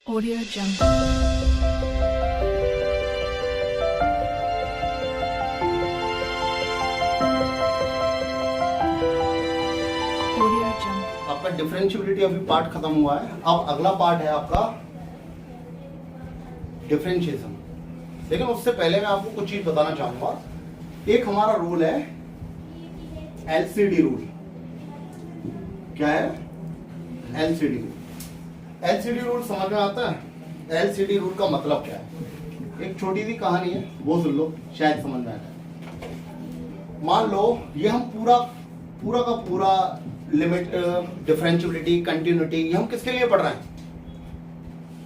Audio Jungle. Audio Jungle. आपका differentiability अभी part खत्म हुआ है। अब अगला पार्ट है आपका डिफरेंशिएशन। लेकिन उससे पहले मैं आपको कुछ चीज बताना चाहूंगा। एक हमारा रूल है एलसीडी रूल। क्या है? LCD rule. एलसीडी रूल समझ में आता है? एलसीडी रूल का मतलब क्या है? एक छोटी सी कहानी है, वो सुन लो, शायद समझ में आए। मान लो ये हम पूरा का पूरा लिमिट, डिफरेंशियबिलिटी, कंटिन्यूटी, ये हम किसके लिए पढ़ रहे हैं?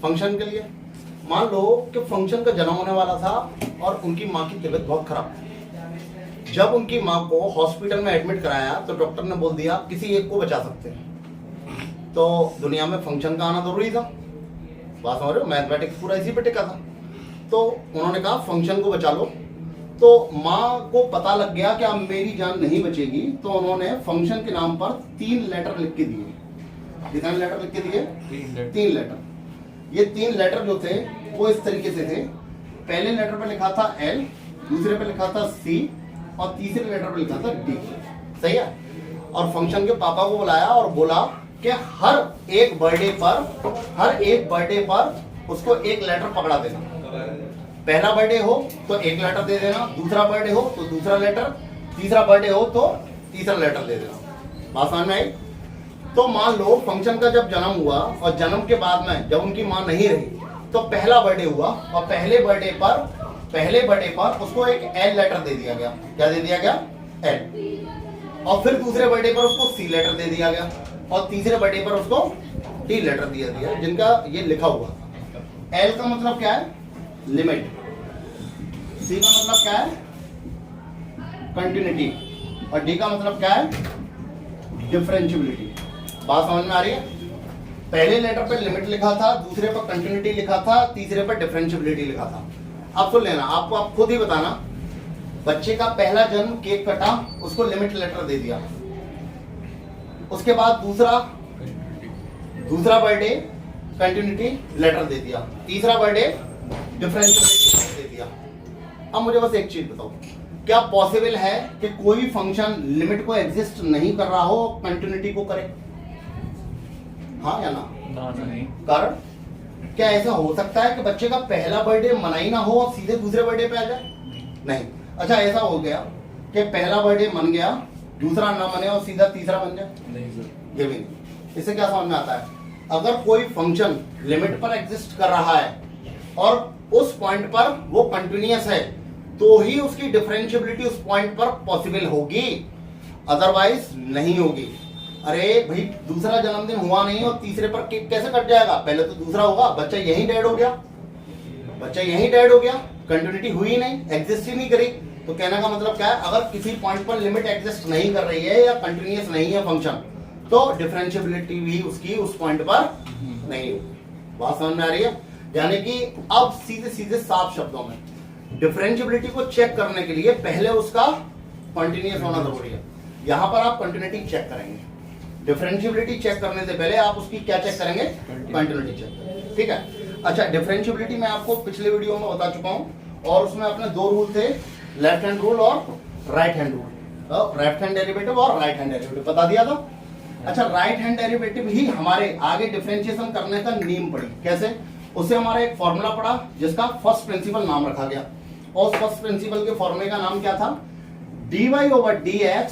फंक्शन के लिए। मान लो कि फंक्शन का जन्म होने वाला था और उनकी माँ की तबीयत बहुत खराब थी। जब उनकी माँ को हॉस्पिटल में एडमिट कराया तो डॉक्टर ने बोल दिया किसी एक को बचा सकते हैं। तो दुनिया में फंक्शन का आना जरूरी था। बात समझ रहे हो? मैथमेटिक्स पूरा इसी पे टिका था। तो उन्होंने कहा फंक्शन को बचा लो। तो माँ को पता लग गया कि अब मेरी जान नहीं बचेगी, तो उन्होंने फंक्शन के नाम पर 3 लेटर लिख के दिए। कितने लेटर लिख के दिए? 3 लेटर। ये 3 लेटर जो थे वो इस तरीके से थे। पहले लेटर पे लिखा था एल, दूसरे पे लिखा था सी और तीसरे लेटर पे लिखा था डी। सही है? और फंक्शन के पापा को बुलाया और बोला कि हर एक बर्थडे पर उसको एक लेटर पकड़ा देना। पहला बर्थडे हो तो एक लेटर दे देना, दूसरा बर्थडे हो तो दूसरा लेटर, तीसरा बर्थडे हो तो तीसरा लेटर दे देना। बात समझ में आई? तो मान लो फंक्शन का जब जन्म हुआ और जन्म के बाद में जब उनकी मां नहीं रही तो पहला बर्थडे हुआ और पहले बर्थडे पर उसको एक एल लेटर दे दिया गया। क्या दे दिया गया? एल। और फिर दूसरे बर्थडे पर उसको सी लेटर दे दिया गया और तीसरे बर्थडे पर उसको डी लेटर दिया, जिनका ये लिखा हुआ था। एल का मतलब क्या है? लिमिट। सी का मतलब क्या है? कंटिन्यूटी। और डी का मतलब क्या है? डिफरेंशियबिलिटी। बात समझ में आ रही है? पहले लेटर पे लिमिट लिखा था, दूसरे पर कंटिन्यूटी लिखा था, तीसरे पर डिफरेंशियबिलिटी लिखा था। अब सुन लेना, आपको आप खुद ही बताना। बच्चे का पहला जन्म, केक कटा, उसको लिमिट लेटर दे दिया। उसके बाद दूसरा बर्थडे कंटिन्यूटी लेटर दे दिया, तीसरा बर्थडे डिफरेंशियबिलिटी दे दिया। अब मुझे बस एक चीज बताओ, क्या पॉसिबल है कि कोई फंक्शन लिमिट को एग्जिस्ट नहीं कर रहा हो, कंटिन्यूटी को करे? हाँ या ना? नहीं। कारण क्या ऐसा हो सकता है कि बच्चे का पहला बर्थडे मना ही ना हो और सीधे दूसरे बर्थडे पे आ जाए? नहीं। अच्छा, ऐसा हो गया कि पहला बर्थडे मन गया, दूसरा ना मने और सीधा तीसरा बन जाए? नहीं सर। ये भी नहीं। इससे क्या समझ में आता है? अगर कोई फंक्शन लिमिट पर एग्जिस्ट कर रहा है और उस पॉइंट पर वो कंटिन्यूअस है तो ही उसकी डिफरेंशियबिलिटी उस पॉइंट पर पॉसिबल होगी, अदरवाइज नहीं होगी। अरे भाई, दूसरा जन्मदिन हुआ नहीं और तीसरे पर केक कैसे कट जाएगा? पहले तो दूसरा होगा, बच्चा यही डेड हो गया, कंटिन्यूटी हुई ही नहीं, एग्जिस्ट ही नहीं करी। तो कहने का मतलब क्या है? अगर किसी पॉइंट पर लिमिट एग्जिस्ट नहीं कर रही है या कंटिन्यूअस नहीं है फंक्शन, तो डिफरेंशियबिलिटी भी उसकी उस पॉइंट पर नहीं होगी। बात समझ में आ रही है? यानी कि अब सीधे साफ शब्दों में डिफरेंशियबिलिटी को चेक करने के लिए पहले उसका कंटिन्यूअस होना जरूरी है। यहां पर आप कंटिन्यूटी चेक करेंगे। डिफरेंशियबिलिटी चेक करने से पहले आप उसकी क्या चेक करेंगे? कंटिन्यूटी चेक करेंगे। ठीक है? अच्छा, डिफरेंशियबिलिटी मैं आपको पिछले वीडियो में बता चुका हूं और उसमें अपने 2 रूल थे, लेफ्ट हैंड रूल और right hand rule. Left hand derivative और राइट हैंड डेरिवेटिव बता दिया था। अच्छा, राइट हैंड डेरिवेटिव ही हमारे आगे डिफरेंशिएशन करने का नियम पड़ी। कैसे? उससे हमारा एक फॉर्मूला पड़ा जिसका फर्स्ट प्रिंसिपल नाम रखा गया और फर्स्ट प्रिंसिपल के फॉर्मूले का नाम क्या था? dy/dx।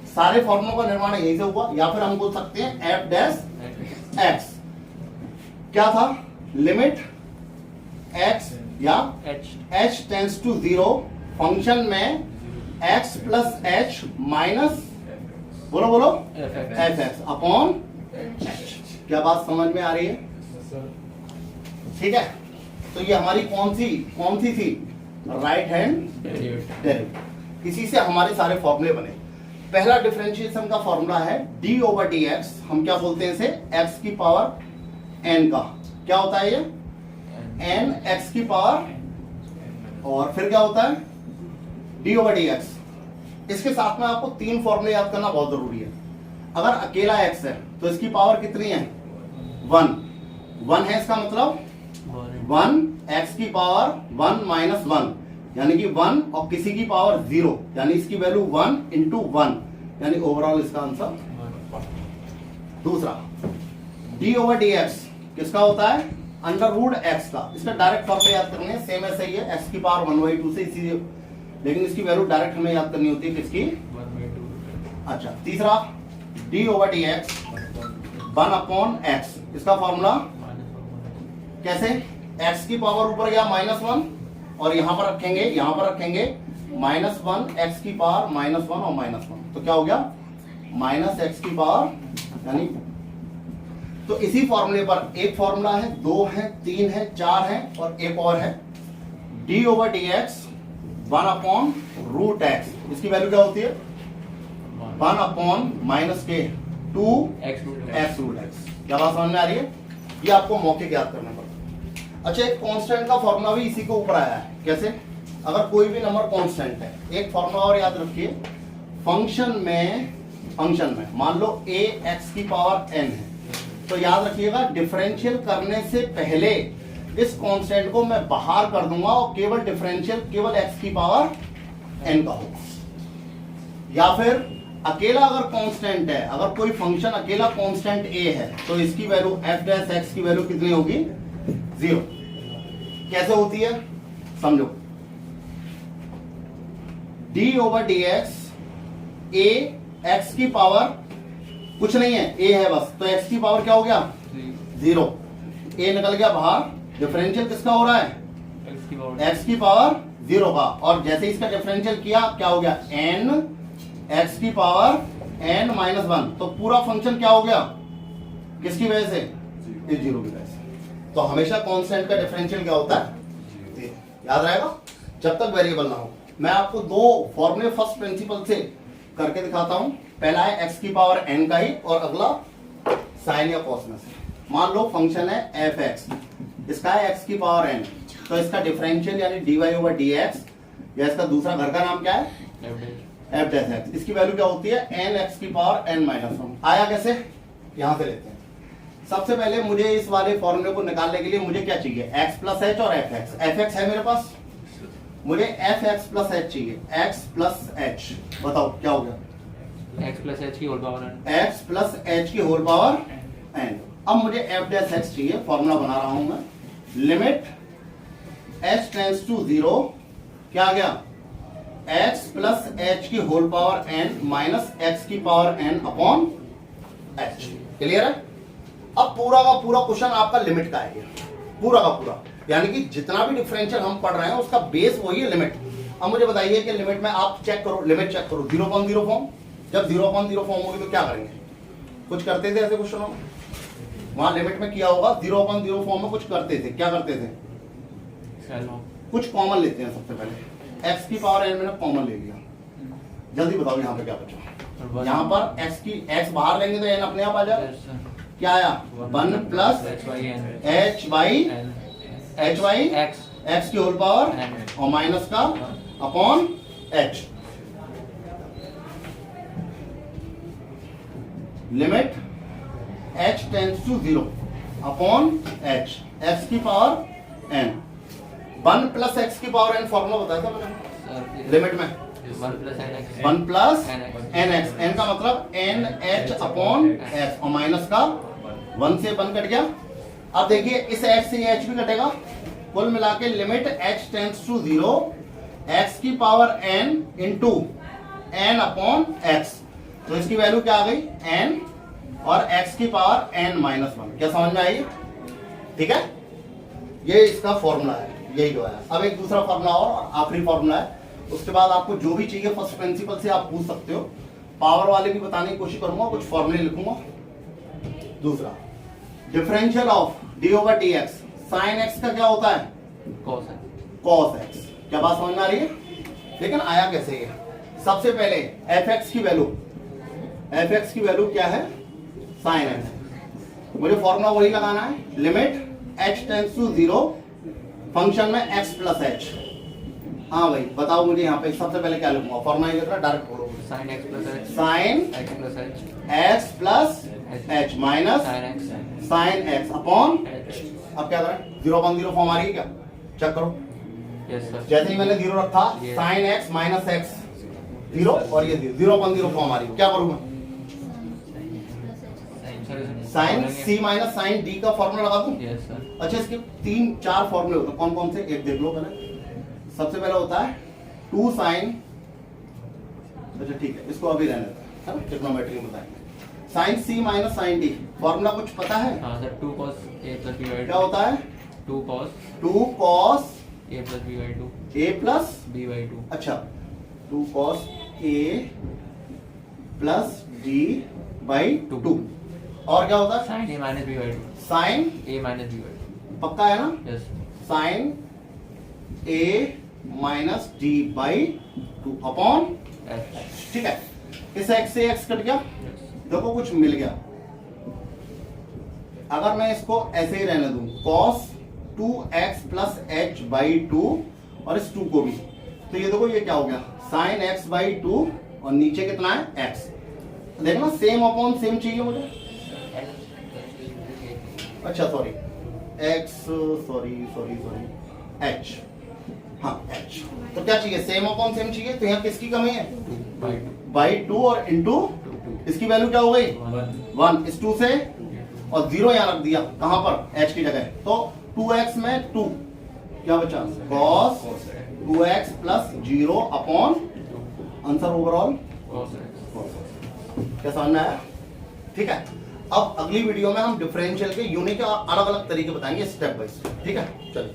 सारे फॉर्मूलों का निर्माण यहीं से हुआ, या फिर हम बोल सकते हैं f'(x). क्या था? लिमिट x या h टेंड्स टू 0 फंक्शन में x प्लस h माइनस बोलो fx अपॉन h। क्या बात समझ में आ रही है? ठीक है? तो ये हमारी कौन सी थी? Right hand derivative. इसी से हमारे सारे फॉर्मूले बने। पहला डिफरेंशिएशन का फॉर्मूला है d/dx। हम क्या बोलते हैं इसे? x की पावर n का। क्या होता है ये? n x की पावर, और फिर क्या होता है? d/dx। इसके साथ में आपको 3 फॉर्मूले याद करना बहुत जरूरी है। अगर अकेला x है तो इसकी पावर कितनी है? 1। 1 है इसका मतलब 1 x की पावर 1 माइनस 1 यानी कि 1 और किसी की पावर 0 यानी इसकी वैल्यू 1 इंटू 1 यानी ओवरऑल इसका आंसर। दूसरा d ओवर डी एक्स किसका होता है अंडर रूट एक्स का। इसका डायरेक्ट फॉर्मूला याद करने है, सेम ऐसा ही है x की पावर 1/2 से इसी, लेकिन इसकी वैल्यू डायरेक्ट हमें याद करनी होती है किसकी 1/2। अच्छा तीसरा d over d x 1 upon x. इसका फॉर्मूला कैसे, x की पावर ऊपर गया -1 और यहां पर रखेंगे -1 x की पावर -1 और -1 तो क्या हो गया -x की पावर यानी। तो इसी फॉर्मूले पर एक फॉर्मूला है, 2 है, 3 है, 4 है और एक और है d over d x 1 upon root x. इसकी वैल्यू क्या होती है 1 अपॉन माइनस के 2 x रूट x। क्या बात समझ में आ रही है, ये आपको मौके याद करना पड़ता है। अच्छा एक कांस्टेंट का फॉर्मूला भी इसी के ऊपर आया है। कैसे, अगर कोई भी नंबर कांस्टेंट है, एक फॉर्मूला और याद रखिए, फंक्शन में मान लो a x की पावर n है तो याद रखिएगा डिफरेंशियल करने से पहले इस कांस्टेंट को मैं बाहर कर दूंगा और केवल डिफरेंशियल केवल x की पावर n का होगा। या फिर अकेला अगर कांस्टेंट है, अगर कोई फंक्शन अकेला कांस्टेंट a है तो इसकी वैल्यू f डैश x की वैल्यू कितनी होगी 0। कैसे होती है समझो, d over d x a x की पावर कुछ नहीं है a है बस, तो x की पावर क्या हो गया 0, a निकल गया बाहर, डिफरेंशियल किसका हो रहा है x की पावर 0 का, और जैसे इसका डिफरेंशियल किया क्या हो गया n x की पावर n माइनस 1 तो पूरा फंक्शन क्या हो गया किसकी वजह से 0 की वजह से। तो हमेशा कांस्टेंट का डिफरेंशियल क्या होता है याद रहेगा जब तक वेरिएबल ना हो। मैं आपको दो फॉर्मूले फर्स्ट प्रिंसिपल से करके दिखाता हूं। पहला है x की पावर n का ही और अगला साइन या कॉस में से। मान लो फंक्शन है f(x), इसका है x की पावर n, तो इसका डिफरेंशियल यानी dy ओवर dx या इसका दूसरा घर का नाम क्या है f डैश x। इसकी वैल्यू क्या होती है n x की पावर n माइनस 1। आया कैसे, यहां से लेते हैं। सबसे पहले मुझे इस वाले फॉर्मूले को निकालने के लिए मुझे क्या चाहिए x प्लस h और fx है मेरे पास, मुझे fx प्लस h चाहिए, x प्लस h बताओ क्या हो गया x प्लस h की whole power n। x plus h की होल पावर n। अब मुझे f डैश x चाहिए, फॉर्मूला बना रहा हूं मैं, लिमिट h टेंड्स टू 0 क्या आ गया x प्लस h की whole power n minus x की power n upon h। Clear है। अब पूरा का पूरा क्वेश्चन आपका लिमिट का है, पूरा का पूरा, यानी कि जितना भी डिफरेंशियल हम पढ़ रहे हैं उसका बेस वही है लिमिट। अब मुझे बताइए कि लिमिट में आप चेक करो, लिमिट चेक करो 0.0 फॉर्म, जब 0.0 फॉर्म होगी तो क्या करेंगे, कुछ करते थे ऐसे क्वेश्चनों में, वहां लिमिट में किया होगा 0.0 फॉर्म में कुछ करते थे, क्या करते थे कुछ कॉमन लेते हैं। सबसे पहले x की पावर n मैंने कॉमन ले लिया, जल्दी बताओ यहाँ पे क्या बचा। यहाँ पर x बाहर लेंगे तो n अपने आप आ जाएगा, क्या आया 1 प्लस h बाई x की होल पावर और माइनस का upon h। Limit h tends to 0 upon h x की पावर n। 1 प्लस x की पावर n फॉर्मूला बताया था मैंने लिमिट में, 1 प्लस nx, n का मतलब nh अपॉन x और माइनस का 1 से 1 कट गया। अब देखिए इस h से ये h भी कटेगा, कुल मिला के limit h tends to 0 x की power n into n upon x, तो इसकी वैल्यू क्या आ गई n और x की पावर n माइनस 1। क्या समझ में आई, ठीक है। ये इसका फॉर्मूला है, यही जो है। अब एक दूसरा फॉर्मूला और आखिरी फॉर्मूला है, उसके बाद आपको जो भी चाहिए फर्स्ट प्रिंसिपल से आप पूछ सकते हो। पावर वाले भी बताने की कोशिश करूंगा, कुछ फॉर्मूले लिखूंगा। दूसरा differential of D over d x, sine x का क्या होता है कॉस एक्स। क्या बात समझ में आ रही है। लेकिन आया कैसे ये, सबसे पहले एफ एक्स की वैल्यू क्या है साइन एक्स, मुझे फॉर्मूला वही लगाना है, limit h tends to 0 function में x प्लस h। हाँ भाई बताओ मुझे यहाँ पे सबसे पहले क्या लिखूंगा, फॉर्मूला लिख रहा डायरेक्ट बोलो, sine x plus h minus sine x upon, H. अब क्या करें, 0/0 फॉर्म आ रही है क्या, चेक करो। Yes sir. जैसे ही मैंने 0 रखा, Yes. Sine x minus x 0 और ये 0/0 फॉर्म आ रही है, क्या करूं मैं, साइन सी माइनस साइन डी का फॉर्मूला लगा दूं। Yes sir. अच्छा, इसके 3-4 फॉर्मूले होते हैं, कौन कौन से, एक देख लो पहले। सबसे पहले होता है 2 साइन, अच्छा ठीक है, इसको अभी रहने देते हैं, ट्रिग्नोमेट्री में बताएंगे। साइन सी माइनस साइन डी, फॉर्मूला कुछ पता है, हाँ sir, 2 cos A plus B by 2. क्या होता है, 2 cos 2 cos A plus B by 2. a plus, B by 2. अच्छा 2 cos a plus d by 2, और क्या होता है, Sin A minus B by 2. Sine, A minus B by 2. पक्का है ना, Yes. Sine a minus d by 2 upon, H. ठीक है, इस x से x कट गया, Yes. देखो कुछ मिल गया। अगर मैं इसको ऐसे ही रहने दूं, cos 2x plus h by 2 और इस 2 को भी, तो ये देखो ये क्या हो गया, sin x बाई 2 और नीचे कितना है x, देखना सेम अपॉन सेम चाहिए मुझे, अच्छा सॉरी x, सॉरी h, हाँ h, तो क्या चाहिए, सेम अपॉन सेम चाहिए, तो यहाँ किसकी कमी है, 2 by 2. बाई 2 और इंटू 2. इसकी वैल्यू क्या हो गई, 1. 1, इस 2 से और 0 यहाँ रख दिया, कहां पर, h की जगह, तो 2x में 2 क्या बचा, cos 2x plus 0 upon, answer overall Cos X. क्या समझ में आया, ठीक है। अब अगली वीडियो में हम डिफरेंशियल के यूनिक अलग अलग तरीके बताएंगे स्टेप बाय स्टेप, ठीक है, चलिए।